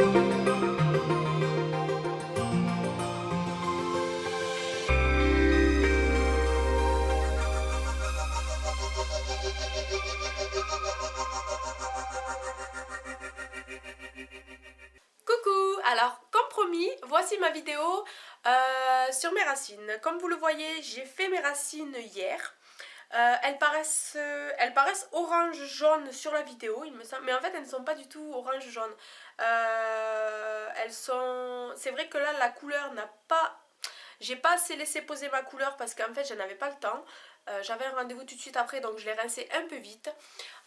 Coucou, alors comme promis, voici ma vidéo sur mes racines. Comme vous le voyez, j'ai fait mes racines hier. Elles paraissent orange-jaune sur la vidéo, il me semble, mais en fait elles ne sont pas du tout orange-jaune. C'est vrai que là la couleur n'a pas... J'ai pas assez laissé poser ma couleur parce qu'en fait je n'avais pas le temps. J'avais un rendez-vous tout de suite après, donc je l'ai rincé un peu vite.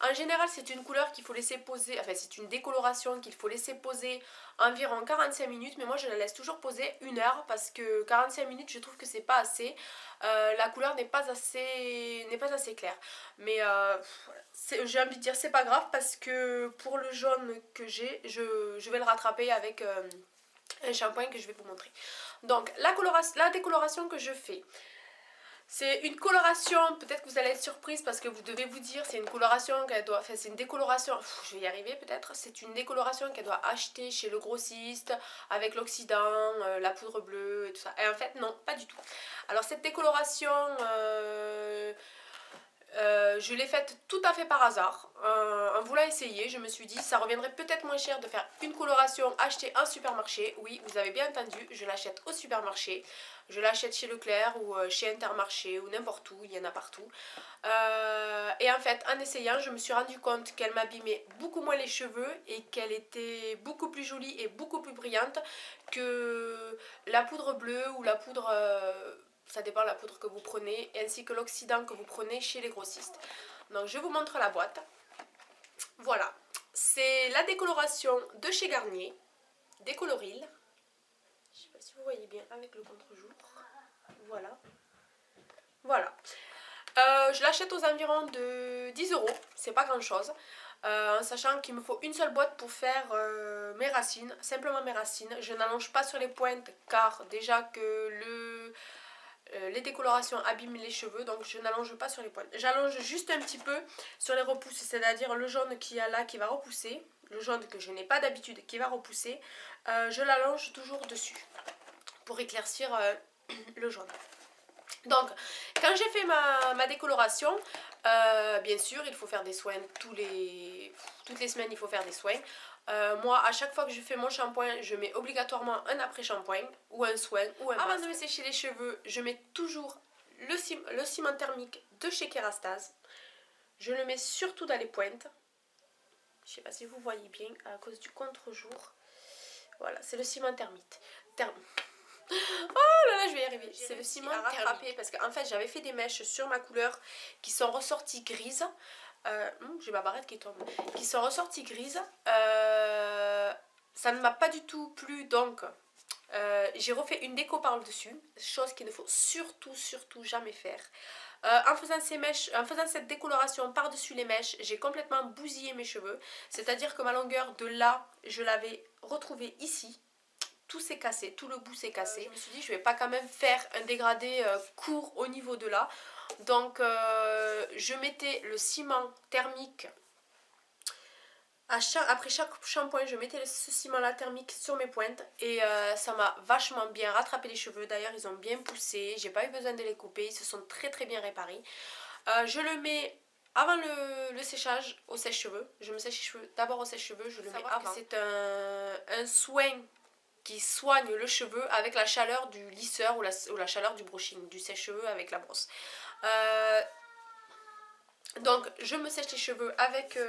En général c'est une couleur qu'il faut laisser poser, enfin c'est une décoloration qu'il faut laisser poser environ 45 minutes, mais moi je la laisse toujours poser 1 heure parce que 45 minutes je trouve que c'est pas assez. La couleur n'est pas assez claire, mais j'ai envie de dire c'est pas grave parce que pour le jaune que j'ai, je vais le rattraper avec un shampoing que je vais vous montrer. Donc la décoloration que je fais, c'est une coloration, peut-être que vous allez être surprise parce que vous devez vous dire c'est une coloration qu'elle doit, enfin c'est une décoloration, je vais y arriver peut-être, c'est une décoloration qu'elle doit acheter chez le grossiste avec l'oxydant, la poudre bleue et tout ça. Et en fait non, pas du tout. Alors cette décoloration, je l'ai faite tout à fait par hasard. En voulant essayer, je me suis dit ça reviendrait peut-être moins cher de faire une coloration achetée en supermarché. Oui, vous avez bien entendu, je l'achète au supermarché. Je l'achète chez Leclerc ou chez Intermarché ou n'importe où, il y en a partout. Et en fait, en essayant, je me suis rendu compte qu'elle m'abîmait beaucoup moins les cheveux et qu'elle était beaucoup plus jolie et beaucoup plus brillante que la poudre bleue ou la poudre... ça dépend de la poudre que vous prenez, ainsi que l'oxydant que vous prenez chez les grossistes. Donc je vous montre la boîte. Voilà, c'est la décoloration de chez Garnier, Décoloril. Je ne sais pas si vous voyez bien avec le contre-jour. Voilà. Voilà. Je l'achète aux environs de 10 €, c'est pas grand chose. En sachant qu'il me faut une seule boîte pour faire mes racines, simplement mes racines. Je n'allonge pas sur les pointes car déjà que les décolorations abîment les cheveux, donc je n'allonge pas sur les pointes. J'allonge juste un petit peu sur les repousses, c'est-à-dire le jaune qu'il y a là qui va repousser, le jaune que je n'ai pas d'habitude qui va repousser, je l'allonge toujours dessus pour éclaircir le jaune. Donc, quand j'ai fait ma décoloration, bien sûr, il faut faire des soins toutes les semaines, il faut faire des soins. Moi, à chaque fois que je fais mon shampoing, je mets obligatoirement un après-shampoing ou un soin ou un masque. Avant de me sécher les cheveux, je mets toujours le ciment thermique de chez Kérastase. Je le mets surtout dans les pointes. Je ne sais pas si vous voyez bien à cause du contre-jour. Voilà, c'est le ciment thermique. Oh là là, je vais y arriver. C'est le ciment rattrapé parce qu'en fait j'avais fait des mèches sur ma couleur qui sont ressorties grises. J'ai ma barrette qui tombe. Qui sont ressorties grises. Ça ne m'a pas du tout plu, donc j'ai refait une déco par le dessus, chose qu'il ne faut surtout jamais faire. En faisant cette décoloration par dessus les mèches, j'ai complètement bousillé mes cheveux, c'est à dire que ma longueur de là, je l'avais retrouvée ici. Tout s'est cassé, tout le bout s'est cassé. Je me suis dit je vais pas quand même faire un dégradé court au niveau de là. Donc je mettais le ciment thermique après chaque shampoing, je mettais ce ciment là thermique sur mes pointes et ça m'a vachement bien rattrapé les cheveux. D'ailleurs ils ont bien poussé, j'ai pas eu besoin de les couper, ils se sont très bien réparés. Je le mets avant le séchage au sèche-cheveux. Je me sèche les cheveux d'abord au sèche-cheveux, je le mets avant. C'est un soin qui soigne le cheveu avec la chaleur du lisseur ou la chaleur du brushing, du sèche-cheveux avec la brosse. Donc je me sèche les cheveux avec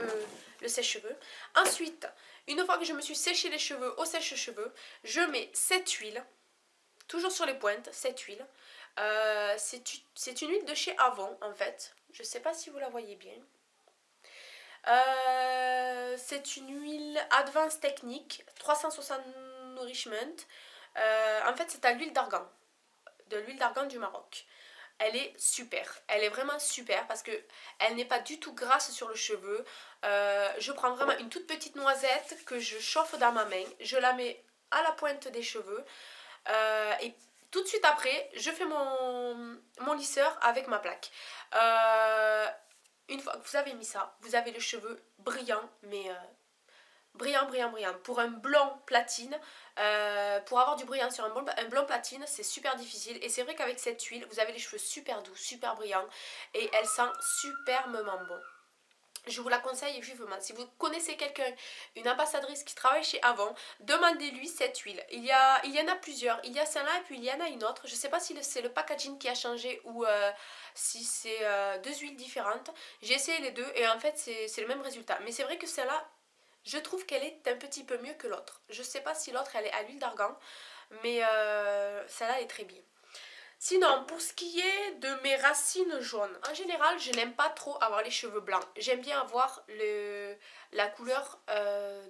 le sèche-cheveux. Ensuite, une fois que je me suis séché les cheveux au sèche-cheveux, je mets cette huile, toujours sur les pointes, cette huile. C'est une huile de chez Avon en fait. Je ne sais pas si vous la voyez bien. C'est une huile Advanced Technique 360 Nourishment. En fait c'est à l'huile d'argan, de l'huile d'argan du Maroc. Elle est super, elle est vraiment super parce que elle n'est pas du tout grasse sur le cheveu. Je prends vraiment une toute petite noisette que je chauffe dans ma main, je la mets à la pointe des cheveux et tout de suite après je fais mon lisseur avec ma plaque. Une fois que vous avez mis ça, vous avez le cheveu brillant mais brillant, brillant, brillant. Pour un blond platine, pour avoir du brillant sur un blond platine, c'est super difficile. Et c'est vrai qu'avec cette huile, vous avez les cheveux super doux, super brillants. Et elle sent superbement bon. Je vous la conseille vivement. Si vous connaissez quelqu'un, une ambassadrice qui travaille chez Avon, demandez-lui cette huile. Il y en a plusieurs. Il y a celle-là et puis il y en a une autre. Je ne sais pas si c'est le packaging qui a changé ou si c'est deux huiles différentes. J'ai essayé les deux et en fait c'est le même résultat. Mais c'est vrai que celle-là, je trouve qu'elle est un petit peu mieux que l'autre. Je ne sais pas si l'autre elle est à l'huile d'argan, mais celle-là est très bien. Sinon, pour ce qui est de mes racines jaunes, en général, je n'aime pas trop avoir les cheveux blancs. J'aime bien avoir la couleur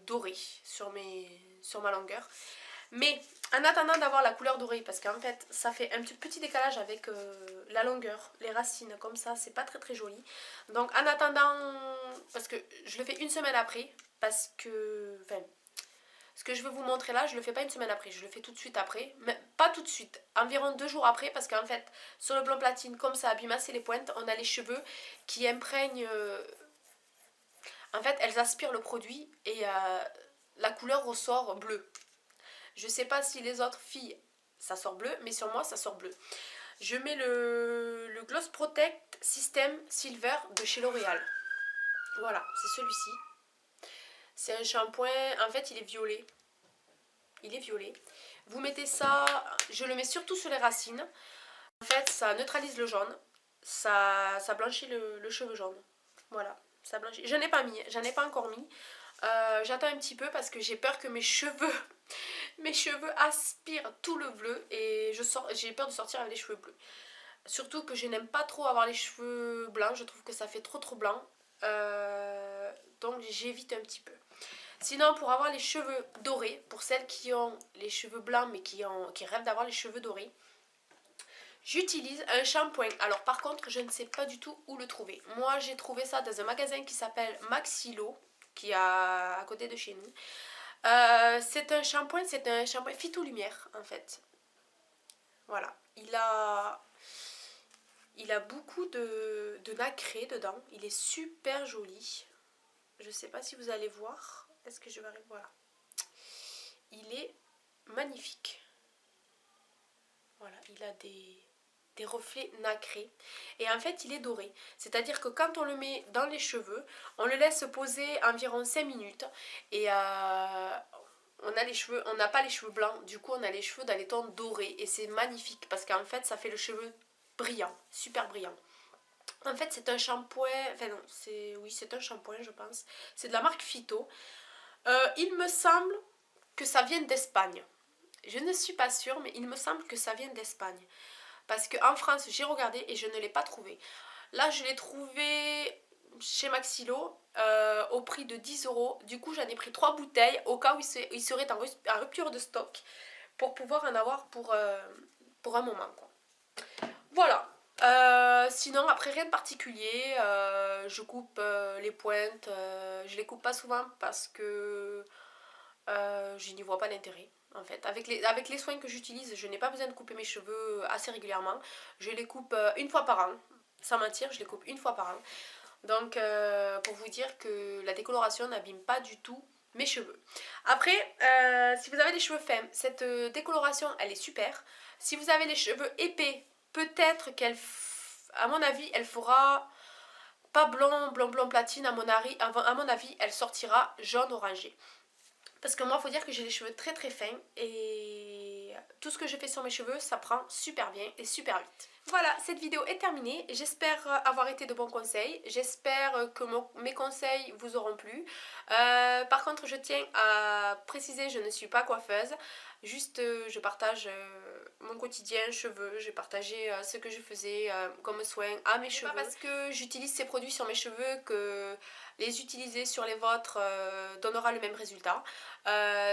dorée sur ma longueur. Mais en attendant d'avoir la couleur dorée, parce qu'en fait, ça fait un petit décalage avec la longueur, les racines, comme ça, c'est pas très très joli. Donc en attendant, parce que je le fais une semaine après, parce que, enfin, ce que je vais vous montrer là, je le fais pas une semaine après, je le fais tout de suite après. Mais pas tout de suite, environ 2 jours après, parce qu'en fait, sur le blond platine, comme ça abîme assez les pointes, on a les cheveux qui imprègnent... en fait, elles aspirent le produit et la couleur ressort bleu. Je sais pas si les autres filles, ça sort bleu, mais sur moi, ça sort bleu. Je mets le Gloss Protect System Silver de chez L'Oréal. Voilà, c'est celui-ci. C'est un shampoing, en fait, il est violet. Il est violet. Vous mettez ça, je le mets surtout sur les racines. En fait, ça neutralise le jaune. Ça blanchit le cheveu jaune. Voilà, ça blanchit. Je n'ai pas mis, j'en ai pas encore mis. J'attends un petit peu parce que j'ai peur que mes cheveux, mes cheveux aspirent tout le bleu et j'ai peur de sortir avec les cheveux bleus. Surtout que je n'aime pas trop avoir les cheveux blancs, je trouve que ça fait trop trop blanc. Donc j'évite un petit peu. Sinon, pour avoir les cheveux dorés, pour celles qui ont les cheveux blancs mais qui rêvent d'avoir les cheveux dorés, j'utilise un shampoing. Alors par contre, je ne sais pas du tout où le trouver. Moi, j'ai trouvé ça dans un magasin qui s'appelle Maxilo, qui est à côté de chez nous. C'est un shampoing Phyto Lumière en fait. Voilà, il a beaucoup de nacré dedans. Il est super joli. Je ne sais pas si vous allez voir. Est-ce que je vais arriver? Voilà. Il est magnifique. Voilà, il a des reflets nacrés. Et en fait, il est doré. C'est-à-dire que quand on le met dans les cheveux, on le laisse poser environ 5 minutes. Et on n'a pas les cheveux blancs. Du coup, on a les cheveux dans les tons dorés. Et c'est magnifique parce qu'en fait, ça fait le cheveu brillant. Super brillant. En fait, c'est un shampoing. Enfin, non, c'est un shampoing, je pense. C'est de la marque Phyto. Il me semble que ça vient d'Espagne. Je ne suis pas sûre, mais il me semble que ça vient d'Espagne. Parce qu'en France, j'ai regardé et je ne l'ai pas trouvé. Là, je l'ai trouvé chez Maxilo au prix de 10 €. Du coup, j'en ai pris 3 bouteilles au cas où il serait en rupture de stock pour pouvoir en avoir pour un moment, quoi. Voilà. Sinon, après, rien de particulier. Je coupe les pointes. Je les coupe pas souvent parce que je n'y vois pas d'intérêt. En fait, avec les soins que j'utilise, je n'ai pas besoin de couper mes cheveux assez régulièrement. Je les coupe une fois par an. Sans mentir, je les coupe une fois par an. Donc, pour vous dire que la décoloration n'abîme pas du tout mes cheveux. Après, si vous avez des cheveux fins, cette décoloration, elle est super. Si vous avez les cheveux épais, peut-être à mon avis, elle fera pas blond, blond, blond platine. À mon avis, elle sortira jaune orangé. Parce que moi, il faut dire que j'ai les cheveux très très fins et tout ce que je fais sur mes cheveux, ça prend super bien et super vite. Voilà, cette vidéo est terminée. J'espère avoir été de bons conseils. J'espère que mes conseils vous auront plu. Par contre, je tiens à préciser, je ne suis pas coiffeuse. Juste, je partage mon quotidien cheveux. J'ai partagé ce que je faisais comme soin à mes cheveux. Pas parce que j'utilise ces produits sur mes cheveux que les utiliser sur les vôtres donnera le même résultat.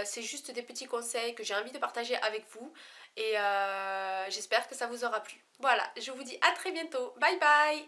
C'est juste des petits conseils que j'ai envie de partager avec vous. Et j'espère que ça vous aura plu. Voilà, je vous dis à très bientôt. Bye bye!